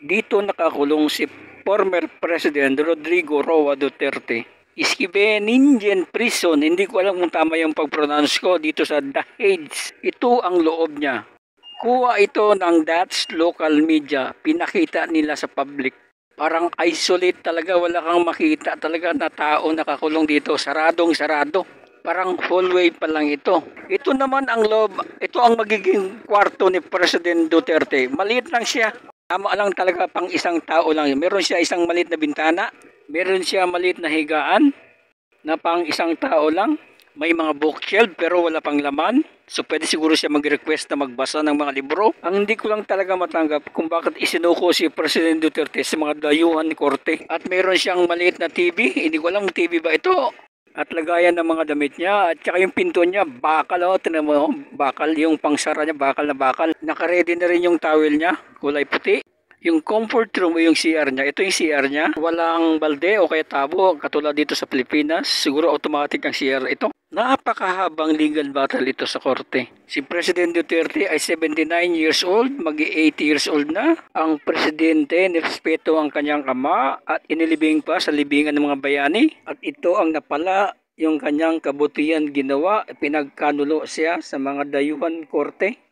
Dito nakakulong si former President Rodrigo Roa Duterte. Isquibeningen Prison, hindi ko alam kung tama yung pag-pronounce ko, dito sa Dahej. Ito ang loob niya. Kuha ito ng Dutch local media, pinakita nila sa public. Parang isolate talaga, wala kang makita talaga na tao nakakulong dito, saradong sarado. Parang hallway pa lang ito. Ito naman ang loob, ito ang magiging kwarto ni President Duterte. Maliit lang siya. Tama lang talaga, pang isang tao lang. Meron siya isang maliit na bintana. Meron siya maliit na higaan na pang isang tao lang. May mga bookshelf pero wala pang laman. So pwede siguro siya mag-request na magbasa ng mga libro. Ang hindi ko lang talaga matanggap kung bakit isinuko si President Duterte sa mga dayuhan ni Korte. At meron siyang maliit na TV. Hindi ko alam TV ba ito. At lagayan ng mga damit niya. At saka yung pinto niya, bakal. Tinan mo, bakal. Yung pangsara niya, bakal na bakal. Nakaready na rin yung towel niya, kulay puti. Yung comfort room o yung CR niya, ito yung CR niya. Walang balde o kaya tabo, katulad dito sa Pilipinas. Siguro automatic ang CR ito. Napakahabang legal battle ito sa korte. Si President Duterte ay 79 years old, mag-80 years old na. Ang presidente nirespeto ang kanyang ama at inilibing pa sa libingan ng mga bayani. At ito ang napala yung kanyang kabutihan ginawa, pinagkanulo siya sa mga dayuhan korte.